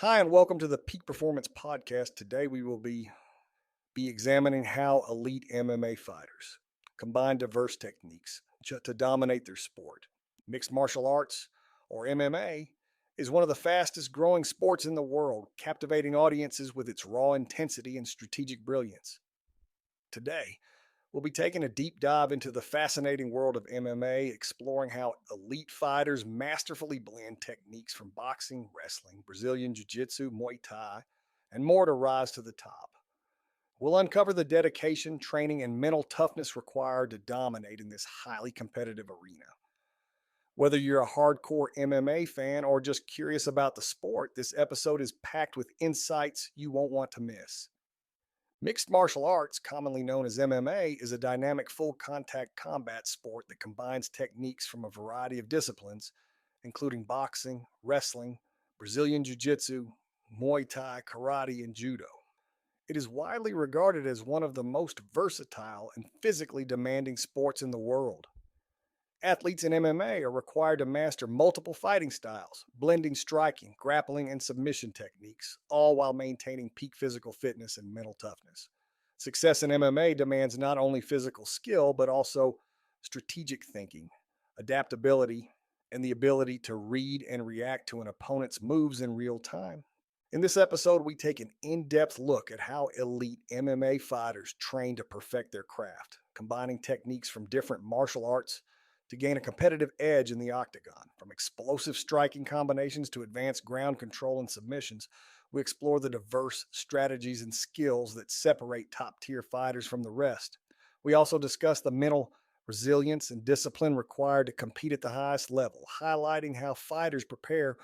Hi, and welcome to the Peak Performance Podcast. Today we will be examining how elite MMA fighters combine diverse techniques to dominate their sport. Mixed martial arts, or MMA, is one of the fastest growing sports in the world, captivating audiences with its raw intensity and strategic brilliance. Today, we'll be taking a deep dive into the fascinating world of MMA, exploring how elite fighters masterfully blend techniques from boxing, wrestling, Brazilian Jiu Jitsu, Muay Thai, and more to rise to the top. We'll uncover the dedication, training, and mental toughness required to dominate in this highly competitive arena. Whether you're a hardcore MMA fan or just curious about the sport, this episode is packed with insights you won't want to miss. Mixed martial arts, commonly known as MMA, is a dynamic full contact combat sport that combines techniques from a variety of disciplines, including boxing, wrestling, Brazilian Jiu Jitsu, Muay Thai, karate, and judo. It is widely regarded as one of the most versatile and physically demanding sports in the world. Athletes in MMA are required to master multiple fighting styles, blending striking, grappling, and submission techniques, all while maintaining peak physical fitness and mental toughness. Success in MMA demands not only physical skill, but also strategic thinking, adaptability, and the ability to read and react to an opponent's moves in real time. In this episode, we take an in depth look at how elite MMA fighters train to perfect their craft, combining techniques from different martial arts to gain a competitive edge in the octagon. From explosive striking combinations to advanced ground control and submissions, we explore the diverse strategies and skills that separate top tier fighters from the rest. We also discuss the mental resilience and discipline required to compete at the highest level, highlighting how fighters prepare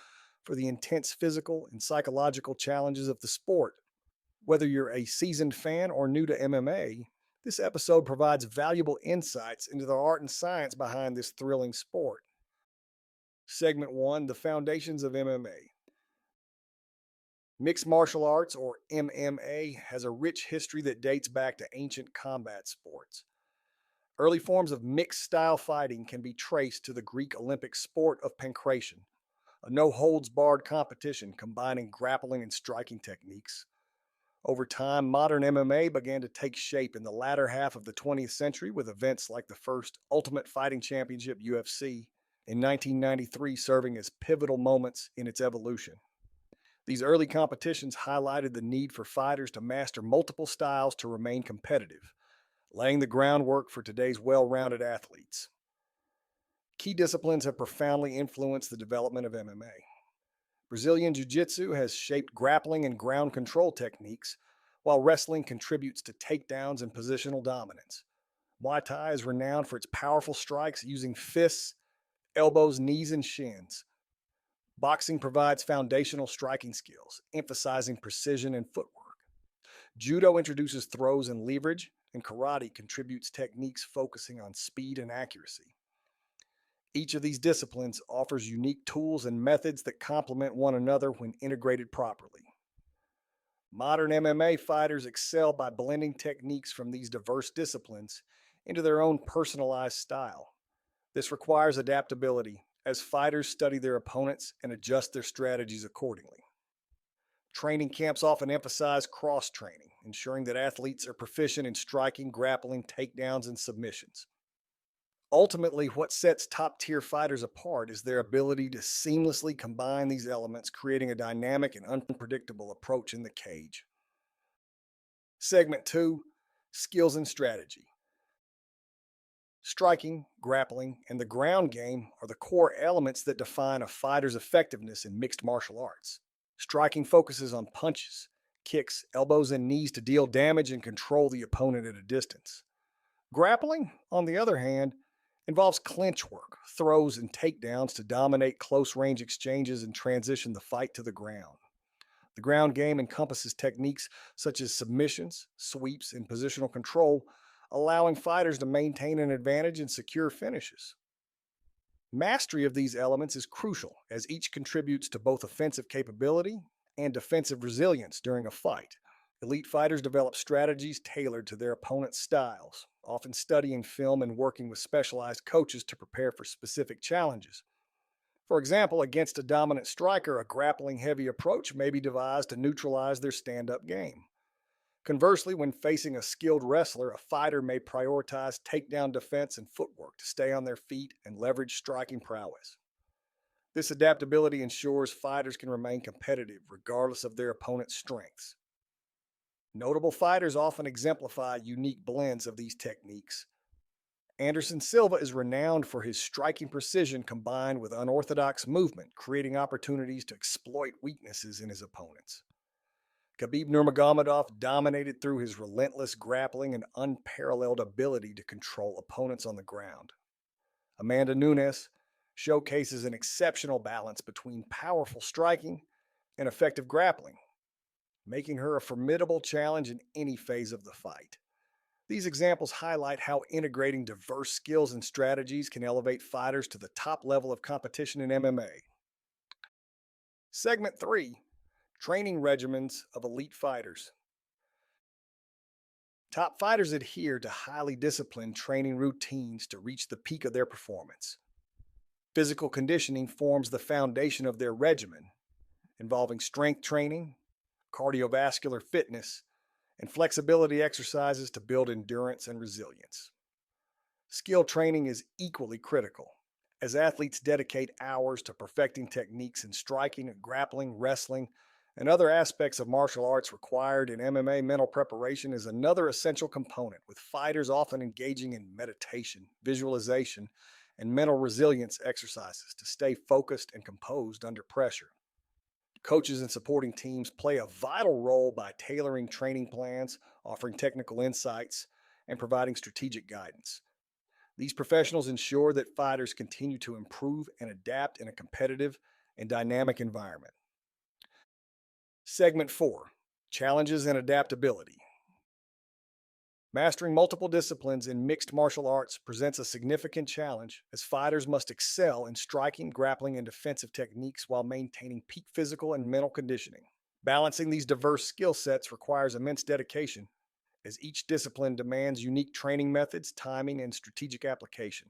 for the intense physical and psychological challenges of the sport. Whether you're a seasoned fan or new to MMA, this episode provides valuable insights into the art and science behind this thrilling sport. Segment 1: The Foundations of MMA. Mixed martial arts, or MMA, has a rich history that dates back to ancient combat sports. Early forms of mixed style fighting can be traced to the Greek Olympic sport of pankration, a no holds barred competition combining grappling and striking techniques. Over time, modern MMA began to take shape in the latter half of the 20th century with events like the first Ultimate Fighting Championship UFC in 1993 serving as pivotal moments in its evolution. These early competitions highlighted the need for fighters to master multiple styles to remain competitive, laying the groundwork for today's well rounded athletes. Key disciplines have profoundly influenced the development of MMA. Brazilian Jiu Jitsu has shaped grappling and ground control techniques, while wrestling contributes to takedowns and positional dominance. Muay Thai is renowned for its powerful strikes using fists, elbows, knees, and shins. Boxing provides foundational striking skills, emphasizing precision and footwork. Judo introduces throws and leverage, and karate contributes techniques focusing on speed and accuracy. Each of these disciplines offers unique tools and methods that complement one another when integrated properly. Modern MMA fighters excel by blending techniques from these diverse disciplines into their own personalized style. This requires adaptability as fighters study their opponents and adjust their strategies accordingly. Training camps often emphasize cross training, ensuring that athletes are proficient in striking, grappling, takedowns, and submissions. Ultimately, what sets top tier fighters apart is their ability to seamlessly combine these elements, creating a dynamic and unpredictable approach in the cage. Segment 2: Skills and Strategy. Striking, grappling, and the ground game are the core elements that define a fighter's effectiveness in mixed martial arts. Striking focuses on punches, kicks, elbows, and knees to deal damage and control the opponent at a distance. Grappling, on the other hand, involves clinch work, throws, and takedowns to dominate close range exchanges and transition the fight to the ground. The ground game encompasses techniques such as submissions, sweeps, and positional control, allowing fighters to maintain an advantage and secure finishes. Mastery of these elements is crucial as each contributes to both offensive capability and defensive resilience during a fight. Elite fighters develop strategies tailored to their opponent's styles, often studying film and working with specialized coaches to prepare for specific challenges. For example, against a dominant striker, a grappling heavy approach may be devised to neutralize their stand up game. Conversely, when facing a skilled wrestler, a fighter may prioritize takedown defense and footwork to stay on their feet and leverage striking prowess. This adaptability ensures fighters can remain competitive regardless of their opponent's strengths. Notable fighters often exemplify unique blends of these techniques. Anderson Silva is renowned for his striking precision combined with unorthodox movement, creating opportunities to exploit weaknesses in his opponents. Khabib Nurmagomedov dominated through his relentless grappling and unparalleled ability to control opponents on the ground. Amanda Nunes showcases an exceptional balance between powerful striking and effective grappling, making her a formidable challenge in any phase of the fight. These examples highlight how integrating diverse skills and strategies can elevate fighters to the top level of competition in MMA. Segment 3: Training regimens of elite fighters. Top fighters adhere to highly disciplined training routines to reach the peak of their performance. Physical conditioning forms the foundation of their regimen, involving strength training, cardiovascular fitness, and flexibility exercises to build endurance and resilience. Skill training is equally critical, as athletes dedicate hours to perfecting techniques in striking, grappling, wrestling, and other aspects of martial arts required in MMA. Mental preparation is another essential component, with fighters often engaging in meditation, visualization, and mental resilience exercises to stay focused and composed under pressure. Coaches and supporting teams play a vital role by tailoring training plans, offering technical insights, and providing strategic guidance. These professionals ensure that fighters continue to improve and adapt in a competitive and dynamic environment. Segment 4: Challenges and Adaptability. Mastering multiple disciplines in mixed martial arts presents a significant challenge, as fighters must excel in striking, grappling, and defensive techniques while maintaining peak physical and mental conditioning. Balancing these diverse skill sets requires immense dedication, as each discipline demands unique training methods, timing, and strategic application.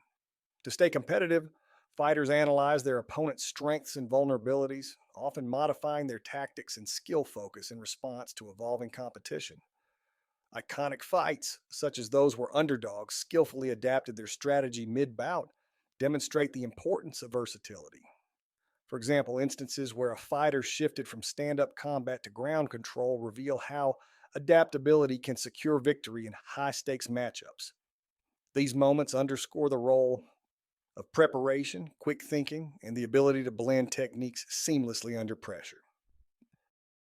To stay competitive, fighters analyze their opponent's strengths and vulnerabilities, often modifying their tactics and skill focus in response to evolving competition. Iconic fights, such as those where underdogs skillfully adapted their strategy mid-bout, demonstrate the importance of versatility. For example, instances where a fighter shifted from stand-up combat to ground control reveal how adaptability can secure victory in high-stakes matchups. These moments underscore the role of preparation, quick thinking, and the ability to blend techniques seamlessly under pressure.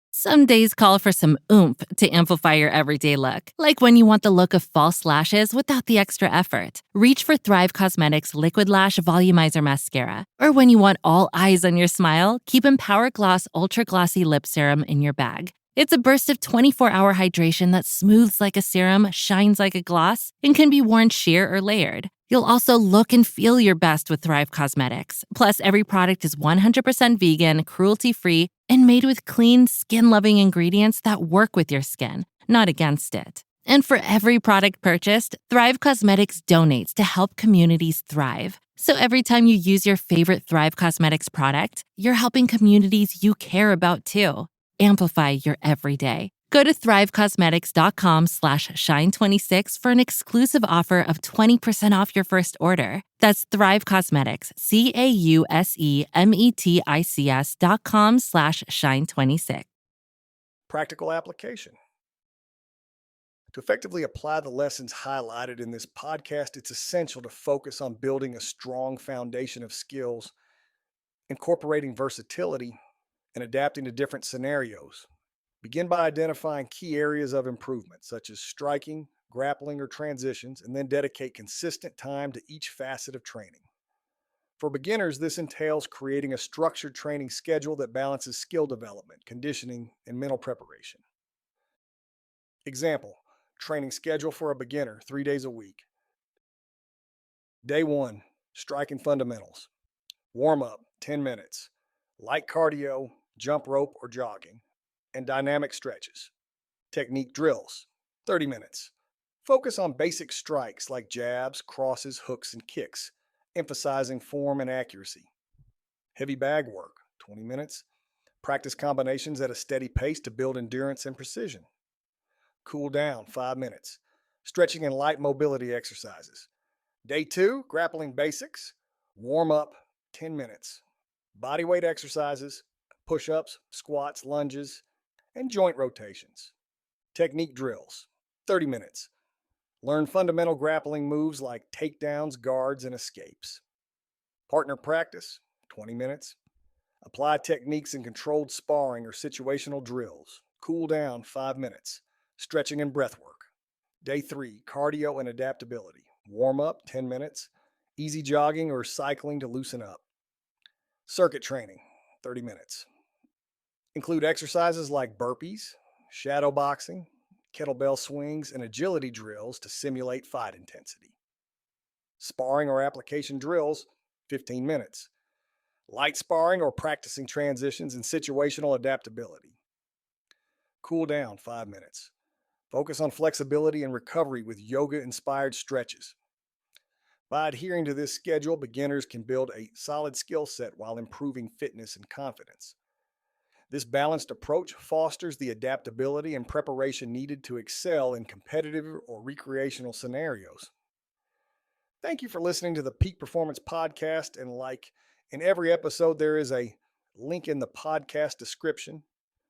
Some days call for some oomph to amplify your everyday look. Like when you want the look of false lashes without the extra effort. Reach for Thrive Cosmetics Liquid Lash Volumizer Mascara. Or when you want all eyes on your smile, keep Empower Gloss Ultra Glossy Lip Serum in your bag. It's a burst of 24-hour hydration that smooths like a serum, shines like a gloss, and can be worn sheer or layered. You'll also look and feel your best with Thrive Cosmetics. Plus, every product is 100% vegan, cruelty-free, and made with clean, skin-loving ingredients that work with your skin, not against it. And for every product purchased, Thrive Cosmetics donates to help communities thrive. So every time you use your favorite Thrive Cosmetics product, you're helping communities you care about too. Amplify your everyday. Go to thrivecosmetics.com/shine26 for an exclusive offer of 20% off your first order. That's Thrive Cosmetics, CAUSEMETICS.com/shine26. Practical application. To effectively apply the lessons highlighted in this podcast, it's essential to focus on building a strong foundation of skills, incorporating versatility, and adapting to different scenarios. Begin by identifying key areas of improvement, such as striking, grappling, or transitions, and then dedicate consistent time to each facet of training. For beginners, this entails creating a structured training schedule that balances skill development, conditioning, and mental preparation. Example: training schedule for a beginner, 3 days a week. Day 1, striking fundamentals. Warm up, 10 minutes. Light cardio, jump rope or jogging, and dynamic stretches. Technique drills, 30 minutes. Focus on basic strikes like jabs, crosses, hooks, and kicks, emphasizing form and accuracy. Heavy bag work, 20 minutes. Practice combinations at a steady pace to build endurance and precision. Cool down, 5 minutes. Stretching and light mobility exercises. Day 2, grappling basics. Warm up, 10 minutes. Body weight exercises, push ups, squats, lunges, and joint rotations. Technique drills, 30 minutes. Learn fundamental grappling moves like takedowns, guards, and escapes. Partner practice, 20 minutes. Apply techniques in controlled sparring or situational drills. Cool down, 5 minutes. Stretching and breath work. Day 3, cardio and adaptability. Warm up, 10 minutes. Easy jogging or cycling to loosen up. Circuit training, 30 minutes. Include exercises like burpees, shadow boxing, kettlebell swings, and agility drills to simulate fight intensity. Sparring or application drills, 15 minutes. Light sparring or practicing transitions and situational adaptability. Cool down, 5 minutes. Focus on flexibility and recovery with yoga-inspired stretches. By adhering to this schedule, beginners can build a solid skill set while improving fitness and confidence. This balanced approach fosters the adaptability and preparation needed to excel in competitive or recreational scenarios. Thank you for listening to the Peak Performance Podcast, and like in every episode, there is a link in the podcast description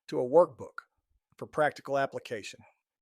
to a workbook for practical application.